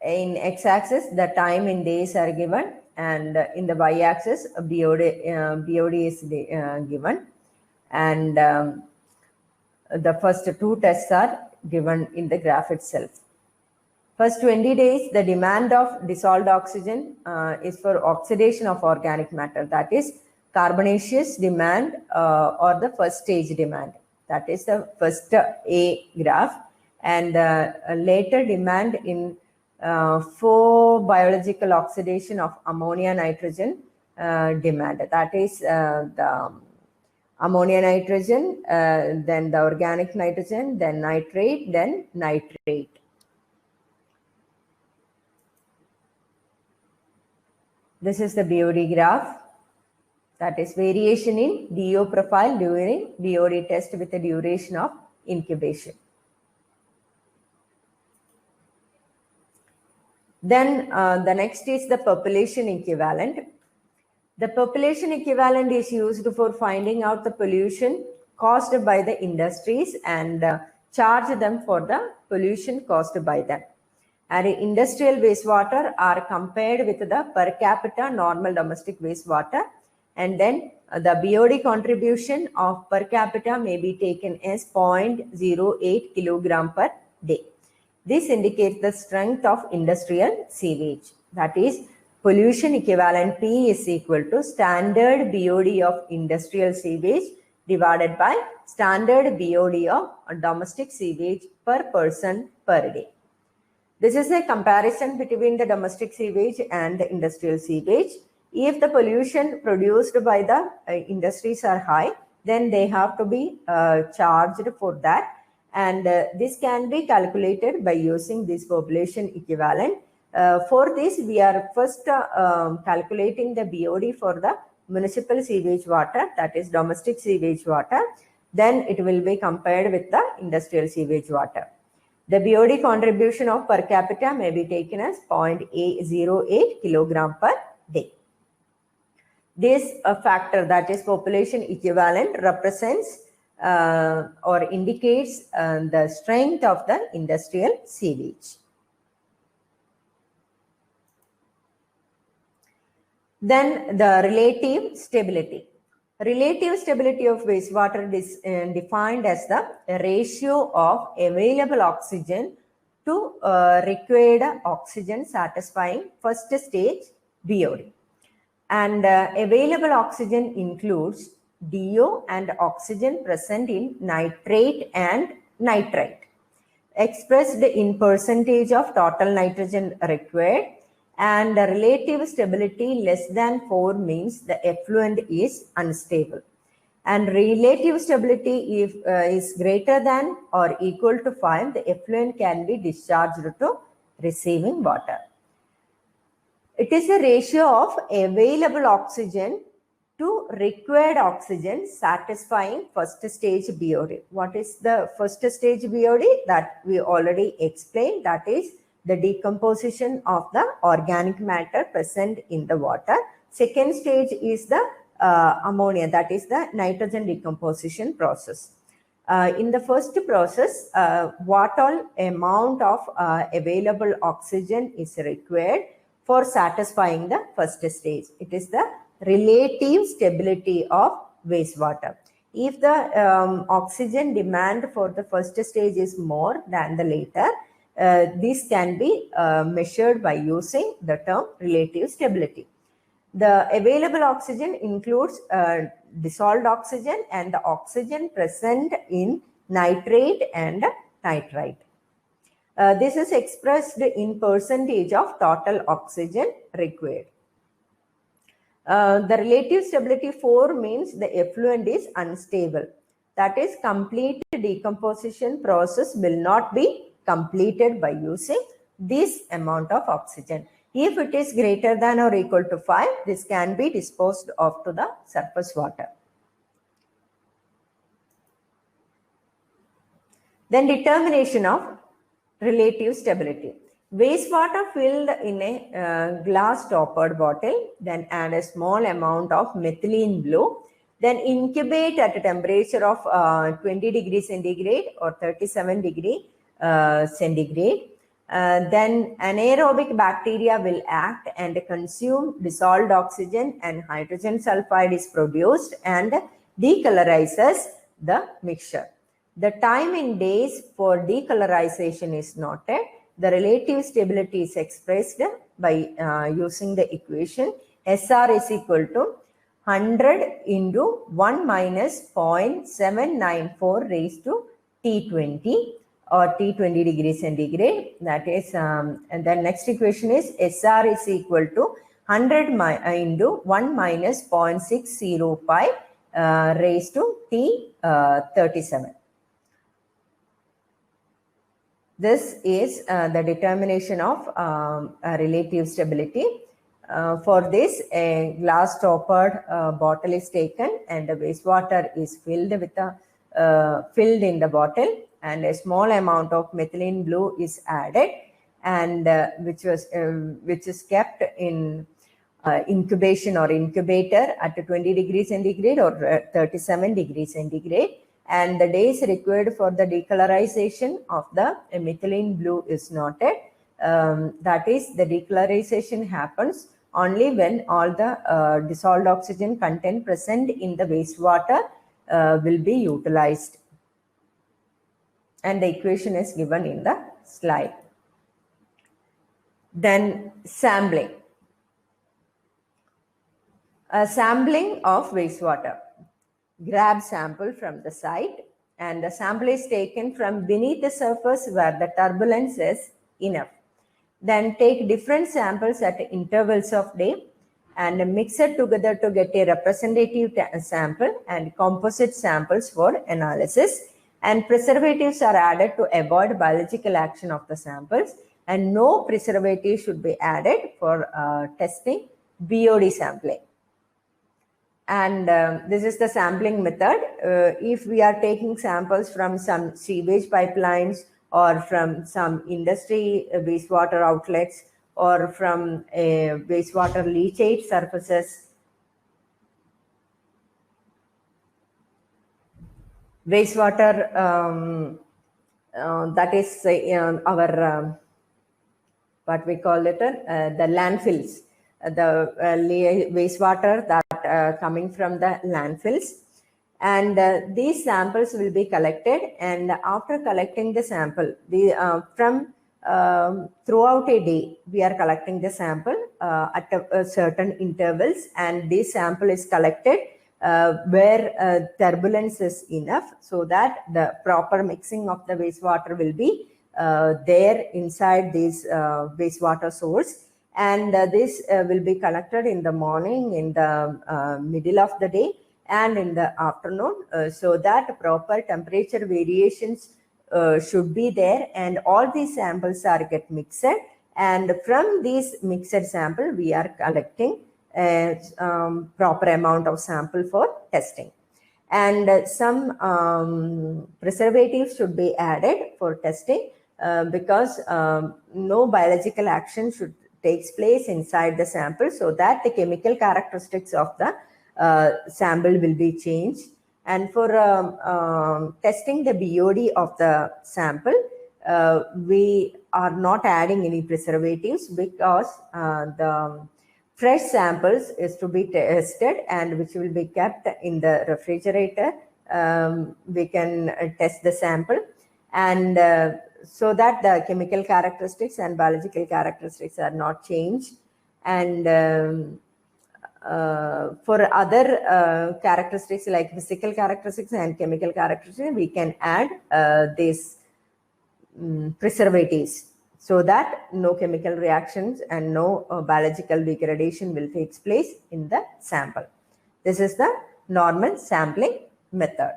In x-axis, the time in days are given, and in the y-axis, BOD is given, and the first 2 tests are given in the graph itself. First 20 days, the demand of dissolved oxygen is for oxidation of organic matter. That is carbonaceous demand or the first stage demand. That is the first A graph. And later demand in for biological oxidation of ammonia nitrogen demand. That is the ammonia nitrogen, then the organic nitrogen, then nitrate, then nitrate. This is the BOD graph. That is variation in DO profile during BOD test with a duration of incubation. Then the next is the population equivalent. The population equivalent is used for finding out the pollution caused by the industries and charge them for the pollution caused by them. And industrial wastewater are compared with the per capita normal domestic wastewater, and then the BOD contribution of per capita may be taken as 0.08 kilogram per day. This indicates the strength of industrial sewage. That is, pollution equivalent P is equal to standard BOD of industrial sewage divided by standard BOD of domestic sewage per person per day. This is a comparison between the domestic sewage and the industrial sewage. If the pollution produced by the industries are high, then they have to be charged for that. And this can be calculated by using this population equivalent. For this, we are first calculating the BOD for the municipal sewage water, that is domestic sewage water. Then it will be compared with the industrial sewage water. The BOD contribution of per capita may be taken as 0.08 kilogram per day. This factor, that is population equivalent, represents or indicates the strength of the industrial sewage. Then the relative stability. Relative stability of wastewater is defined as the ratio of available oxygen to required oxygen satisfying first stage BOD. And available oxygen includes DO and oxygen present in nitrate and nitrite, expressed in percentage of total nitrogen required. And the relative stability less than 4 means the effluent is unstable. And relative stability if is greater than or equal to 5, the effluent can be discharged to receiving water. It is a ratio of available oxygen to required oxygen satisfying first stage BOD. What is the first stage BOD? That we already explained. That is the decomposition of the organic matter present in the water. Second stage is the ammonia, that is the nitrogen decomposition process. In the first process, what all amount of available oxygen is required for satisfying the first stage? It is the relative stability of wastewater. If the oxygen demand for the first stage is more than the later, this can be measured by using the term relative stability. The available oxygen includes dissolved oxygen and the oxygen present in nitrate and nitrite. This is expressed in percentage of total oxygen required. The relative stability 4 means the effluent is unstable. That is, complete decomposition process will not be completed by using this amount of oxygen. If it is greater than or equal to 5, this can be disposed of to the surface water. Then determination of relative stability. Wastewater filled in a glass toppered bottle, then add a small amount of methylene blue, then incubate at a temperature of 20 degrees centigrade or 37 degrees centigrade. Then anaerobic bacteria will act and consume dissolved oxygen, and hydrogen sulfide is produced and decolorizes the mixture. The time in days for decolorization is noted. the relative stability is expressed by using the equation SR is equal to 100 into 1 minus 0.794 raised to T20 or T20 degrees centigrade. That is, and the next equation is SR is equal to 100 into 1 minus 0.605 raised to T37. This is the determination of relative stability. For this, a glass stoppered bottle is taken and the wastewater is filled with filled in the bottle, and a small amount of methylene blue is added, and which is kept in incubation or incubator at 20 degrees centigrade or 37 degrees centigrade. And the days required for the decolorization of the methylene blue is noted. That is, the decolorization happens only when all the dissolved oxygen content present in the wastewater will be utilized. And the equation is given in the slide. Then sampling. Sampling of wastewater. Grab sample from the site, and the sample is taken from beneath the surface where the turbulence is enough. Then take different samples at intervals of day and mix it together to get a representative sample and composite samples for analysis. And preservatives are added to avoid biological action of the samples, and no preservative should be added for testing BOD sampling. And this is the sampling method. If we are taking samples from some sewage pipelines or from some industry wastewater outlets or from wastewater leachate surfaces, wastewater, that is our, what we call it, the landfills, the wastewater that coming from the landfills. And these samples will be collected, and after collecting the sample, from throughout a day, we are collecting the sample at certain intervals, and this sample is collected where turbulence is enough, so that the proper mixing of the wastewater will be there inside this wastewater source. And this will be collected in the morning, in the middle of the day, and in the afternoon, so that proper temperature variations should be there, and all these samples are get mixed, and from these mixed sample we are collecting a proper amount of sample for testing. And some preservatives should be added for testing because no biological action should takes place inside the sample, so that the chemical characteristics of the sample will be changed. And for testing the BOD of the sample, we are not adding any preservatives, because the fresh samples is to be tested and which will be kept in the refrigerator. We can test the sample, and so that the chemical characteristics and biological characteristics are not changed. And for other characteristics like physical characteristics and chemical characteristics, we can add these preservatives, so that no chemical reactions and no biological degradation will take place in the sample. This is the normal sampling method.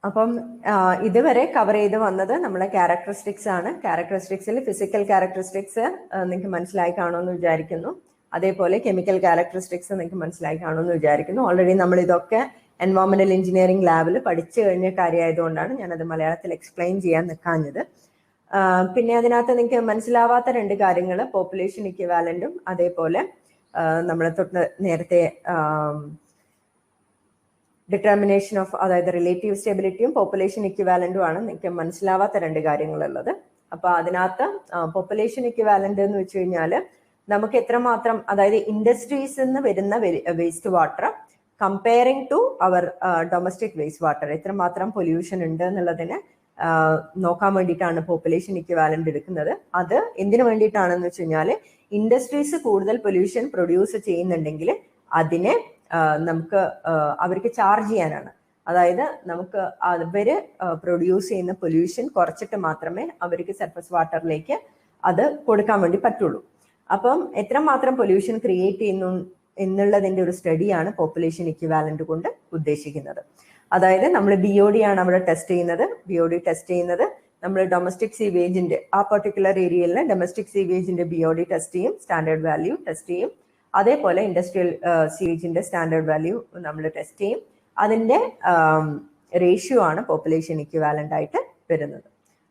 അപ്പം ഇതുവരെ cover ചെയ്ത് വന്നത് നമ്മളെ characteristics ആണ്. ക്യാരക്ടറിസ്റ്റിക്സിൽ physical characteristics നിങ്ങൾക്ക് മനസ്സിലായി കാണുമെന്ന് വിചാരിക്കുന്നു. അതേപോലെ കെമിക്കൽ ക്യാരക്ടറിസ്റ്റിക്സ് നിങ്ങൾക്ക് മനസ്സിലായി കാണുമെന്ന് വിചാരിക്കുന്നു. ഓൾറെഡി നമ്മൾ ഇതൊക്കെ എൻവയോൺമെന്റൽ എഞ്ചിനീയറിംഗ് ലാബിൽ പഠിച്ചു കഴിഞ്ഞ കാര്യമായതുകൊണ്ടാണ് ഞാനത് മലയാളത്തിൽ എക്സ്പ്ലെയിൻ ചെയ്യാൻ നിൽക്കാഞ്ഞത്. പിന്നെ അതിനകത്ത് നിങ്ങൾക്ക് മനസ്സിലാവാത്ത രണ്ട് കാര്യങ്ങൾ, പോപ്പുലേഷൻ ഇക്വിവാലന്റും അതേപോലെ നമ്മൾ തൊട്ട് നേരത്തെ ഡിറ്റർമിനേഷൻ ഓഫ്, അതായത് റിലേറ്റീവ് സ്റ്റെബിലിറ്റിയും പോപ്പുലേഷൻ ഇക്വിവാലന്റും ആണ് നിങ്ങൾക്ക് മനസ്സിലാവാത്ത രണ്ട് കാര്യങ്ങളുള്ളത്. അപ്പോൾ അതിനകത്ത് പോപ്പുലേഷൻ ഇക്വിവാലന്റ് എന്ന് വെച്ച് കഴിഞ്ഞാൽ നമുക്ക് എത്രമാത്രം, അതായത് ഇൻഡസ്ട്രീസിൽ നിന്ന് വരുന്ന waste water comparing to our domestic waste water എത്രമാത്രം പൊല്യൂഷൻ ഉണ്ട് എന്നുള്ളതിന് നോക്കാൻ വേണ്ടിയിട്ടാണ് പോപ്പുലേഷൻ ഇക്വിവാലന്റ് എടുക്കുന്നത്. അത് എന്തിനു വേണ്ടിയിട്ടാണെന്ന് വെച്ച് കഴിഞ്ഞാൽ ഇൻഡസ്ട്രീസ് കൂടുതൽ പൊല്യൂഷൻ പ്രൊഡ്യൂസ് ചെയ്യുന്നുണ്ടെങ്കിൽ അതിനെ നമുക്ക് അവർക്ക് ചാർജ് ചെയ്യാനാണ്. അതായത് നമുക്ക് അവര് പ്രൊഡ്യൂസ് ചെയ്യുന്ന പൊല്യൂഷൻ കുറച്ചിട്ട് മാത്രമേ അവർക്ക് സർഫസ് വാട്ടറിലേക്ക് അത് കൊടുക്കാൻ വേണ്ടി പറ്റുള്ളൂ. അപ്പം എത്രമാത്രം പൊല്യൂഷൻ ക്രിയേറ്റ് ചെയ്യുന്നു എന്നുള്ളതിന്റെ ഒരു സ്റ്റഡിയാണ് പോപ്പുലേഷൻ ഇക്വിവാലന്റ് കൊണ്ട് ഉദ്ദേശിക്കുന്നത്. അതായത് നമ്മൾ BOD ആണ് അവിടെ ടെസ്റ്റ് ചെയ്യുന്നത്. BOD ടെസ്റ്റ് ചെയ്യുന്നത് നമ്മൾ ഡൊമസ്റ്റിക് സീവേജിന്റെ ആ പർട്ടിക്കുലർ ഏരിയയിലെ ഡൊമസ്റ്റിക് സീവേജിന്റെ BOD ടെസ്റ്റ് ചെയ്യും, സ്റ്റാൻഡേർഡ് വാല്യൂ ടെസ്റ്റ് ചെയ്യും. അതേപോലെ ഇൻഡസ്ട്രിയൽ സീവേജിന്റെ സ്റ്റാൻഡേർഡ് വാല്യൂ നമ്മൾ ടെസ്റ്റ് ചെയ്യും. അതിന്റെ റേഷ്യോ ആണ് പോപ്പുലേഷൻ ഇക്വിവാലന്റ് ആയിട്ട് വരുന്നത്.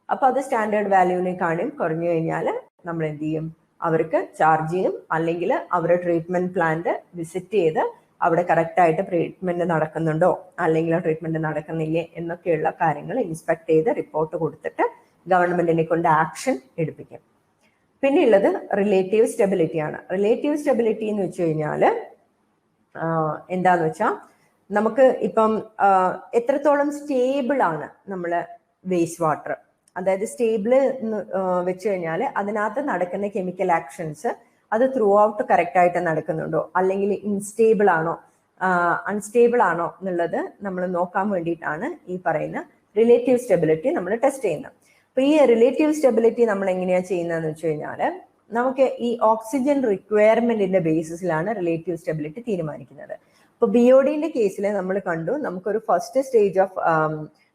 അപ്പൊ അത് സ്റ്റാൻഡേർഡ് വാല്യൂവിനെക്കാളും കുറഞ്ഞു കഴിഞ്ഞാൽ നമ്മൾ എന്ത് ചെയ്യും, അവർക്ക് ചാർജ് ചെയ്യും. അല്ലെങ്കിൽ അവരുടെ ട്രീറ്റ്മെന്റ് പ്ലാന്റ് വിസിറ്റ് ചെയ്ത് അവിടെ കറക്റ്റ് ആയിട്ട് ട്രീറ്റ്മെന്റ് നടക്കുന്നുണ്ടോ അല്ലെങ്കിൽ ട്രീറ്റ്മെന്റ് നടക്കുന്നില്ലേ എന്നൊക്കെയുള്ള കാര്യങ്ങൾ ഇൻസ്പെക്ട് ചെയ്ത് റിപ്പോർട്ട് കൊടുത്തിട്ട് ഗവൺമെന്റിനെ കൊണ്ട് ആക്ഷൻ എടുപ്പിക്കും. പിന്നെ ഉള്ളത് റിലേറ്റീവ് സ്റ്റെബിലിറ്റി ആണ്. റിലേറ്റീവ് സ്റ്റെബിലിറ്റി എന്ന് വെച്ച് കഴിഞ്ഞാൽ എന്താന്ന് വെച്ചാൽ നമുക്ക് ഇപ്പം എത്രത്തോളം സ്റ്റേബിൾ ആണ് നമ്മള് വേസ്റ്റ് വാട്ടർ. അതായത് സ്റ്റേബിള് വെച്ച് കഴിഞ്ഞാൽ അതിനകത്ത് നടക്കുന്ന കെമിക്കൽ ആക്ഷൻസ് അത് ത്രൂ ഔട്ട് കറക്റ്റ് ആയിട്ട് നടക്കുന്നുണ്ടോ അല്ലെങ്കിൽ ഇൻസ്റ്റേബിൾ ആണോ അൺസ്റ്റേബിൾ ആണോ എന്നുള്ളത് നമ്മൾ നോക്കാൻ വേണ്ടിയിട്ടാണ് ഈ പറയുന്ന റിലേറ്റീവ് സ്റ്റെബിലിറ്റി നമ്മൾ ടെസ്റ്റ് ചെയ്യുന്നത്. അപ്പൊ ഈ റിലേറ്റീവ് സ്റ്റെബിലിറ്റി നമ്മൾ എങ്ങനെയാ ചെയ്യുന്നതെന്ന് വെച്ച് കഴിഞ്ഞാൽ നമുക്ക് ഈ ഓക്സിജൻ റിക്വയർമെന്റിന്റെ ബേസിസിലാണ് റിലേറ്റീവ് സ്റ്റെബിലിറ്റി തീരുമാനിക്കുന്നത്. ഇപ്പൊ BODന്റെ കേസിൽ നമ്മൾ കണ്ടു, നമുക്കൊരു first stage of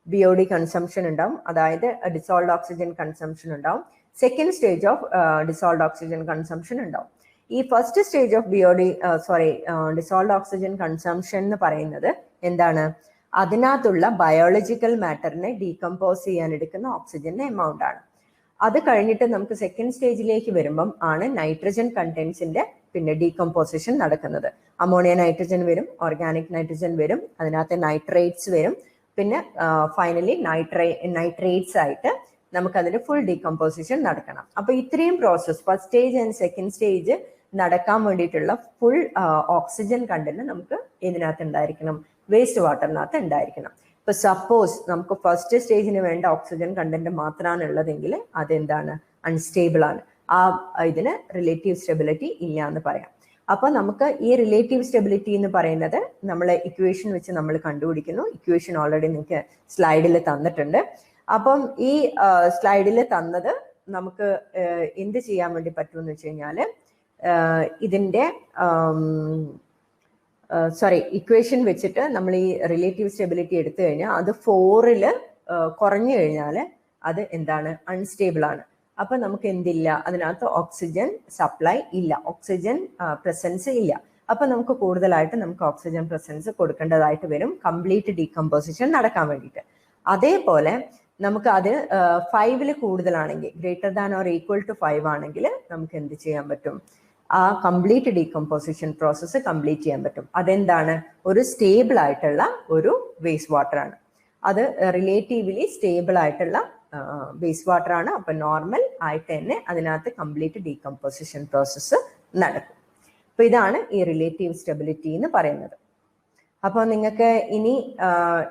BOD consumption ഉണ്ടാവും, അതായത് ഡിസോൾഡ് ഓക്സിജൻ കൺസംഷൻ ഉണ്ടാവും. Second stage of dissolved oxygen consumption ഉണ്ടാവും. ഈ first stage of dissolved oxygen consumption എന്ന് പറയുന്നത് എന്താണ്, അതിനകത്തുള്ള ബയോളജിക്കൽ മാറ്ററിനെ ഡീകമ്പോസ് ചെയ്യാൻ എടുക്കുന്ന ഓക്സിജന്റെ എമൗണ്ട് ആണ്. അത് കഴിഞ്ഞിട്ട് നമുക്ക് സെക്കൻഡ് സ്റ്റേജിലേക്ക് വരുമ്പം ആണ് നൈട്രജൻ കണ്ടന്റ്സിന്റെ പിന്നെ ഡീകമ്പോസിഷൻ നടക്കുന്നത്. അമോണിയ നൈട്രജൻ വരും, ഓർഗാനിക് നൈട്രജൻ വരും, അതിനകത്ത് നൈട്രേറ്റ്സ് വരും, പിന്നെ ഫൈനലി നൈട്രേറ്റ്സ് ആയിട്ട് നമുക്ക് അതിന്റെ ഫുൾ ഡീകമ്പോസിഷൻ നടക്കണം. അപ്പൊ ഇത്രയും process first stage and second stage നടക്കാൻ വേണ്ടിയിട്ടുള്ള ഫുൾ ഓക്സിജൻ കണ്ടന്റ് നമുക്ക് ഇതിനകത്ത് ഉണ്ടായിരിക്കണം, വേസ്റ്റ് വാട്ടറിനകത്ത് ഉണ്ടായിരിക്കണം. ഇപ്പൊ സപ്പോസ് നമുക്ക് ഫസ്റ്റ് സ്റ്റേജിന് വേണ്ട ഓക്സിജൻ കണ്ടന്റ് മാത്രമാണ് ഉള്ളതെങ്കിൽ അതെന്താണ്, അൺസ്റ്റേബിൾ ആണ്. ആ ഇതിന് റിലേറ്റീവ് സ്റ്റെബിലിറ്റി ഇല്ല എന്ന് പറയാം. അപ്പൊ നമുക്ക് ഈ റിലേറ്റീവ് സ്റ്റെബിലിറ്റി എന്ന് പറയുന്നത് നമ്മളെ ഇക്വേഷൻ വെച്ച് നമ്മൾ കണ്ടുപിടിക്കുന്നു. ഇക്വേഷൻ ഓൾറെഡി നിങ്ങൾക്ക് സ്ലൈഡിൽ തന്നിട്ടുണ്ട്. അപ്പം ഈ സ്ലൈഡിൽ തന്നത് നമുക്ക് എന്ത് ചെയ്യാൻ വേണ്ടി പറ്റുമെന്ന് വെച്ച് കഴിഞ്ഞാല് ഇതിന്റെ ഇക്വേഷൻ വെച്ചിട്ട് നമ്മൾ ഈ റിലേറ്റീവ് സ്റ്റെബിലിറ്റി എടുത്തു കഴിഞ്ഞാൽ അത് 4ൽ കുറഞ്ഞു കഴിഞ്ഞാൽ അത് എന്താണ്, അൺസ്റ്റേബിൾ ആണ്. അപ്പൊ നമുക്ക് എന്തില്ല, അതിനകത്ത് ഓക്സിജൻ സപ്ലൈ ഇല്ല, ഓക്സിജൻ പ്രസൻസ് ഇല്ല. അപ്പൊ നമുക്ക് കൂടുതലായിട്ട് നമുക്ക് ഓക്സിജൻ പ്രസൻസ് കൊടുക്കേണ്ടതായിട്ട് വരും കംപ്ലീറ്റ് ഡീകമ്പോസിഷൻ നടക്കാൻ വേണ്ടിയിട്ട്. അതേപോലെ നമുക്ക് അത് 5ൽ കൂടുതലാണെങ്കിൽ, greater than or equal to 5 ആണെങ്കിൽ നമുക്ക് എന്ത് ചെയ്യാൻ പറ്റും, ആ കംപ്ലീറ്റ് ഡീകമ്പോസിഷൻ പ്രോസസ്സ് കംപ്ലീറ്റ് ചെയ്യാൻ പറ്റും. അതെന്താണ്, ഒരു സ്റ്റേബിൾ ആയിട്ടുള്ള ഒരു വേസ്റ്റ് വാട്ടർ ആണ്. അത് റിലേറ്റീവ്ലി സ്റ്റേബിൾ ആയിട്ടുള്ള വേസ്റ്റ് വാട്ടർ ആണ്. അപ്പൊ നോർമൽ ആയിട്ട് തന്നെ അതിനകത്ത് കംപ്ലീറ്റ് ഡീകമ്പോസിഷൻ പ്രോസസ്സ് നടക്കും. അപ്പൊ ഇതാണ് ഈ റിലേറ്റീവ് സ്റ്റെബിലിറ്റി എന്ന് പറയുന്നത്. അപ്പോൾ നിങ്ങൾക്ക് ഇനി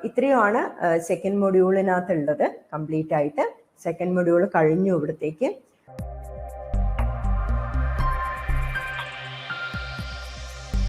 ഇത്രയുമാണ് സെക്കൻഡ് മൊഡ്യൂളിനകത്ത് ഉള്ളത് കംപ്ലീറ്റ് ആയിട്ട്. സെക്കൻഡ് മൊഡ്യൂൾ കഴിഞ്ഞു ഇവിടത്തേക്ക്.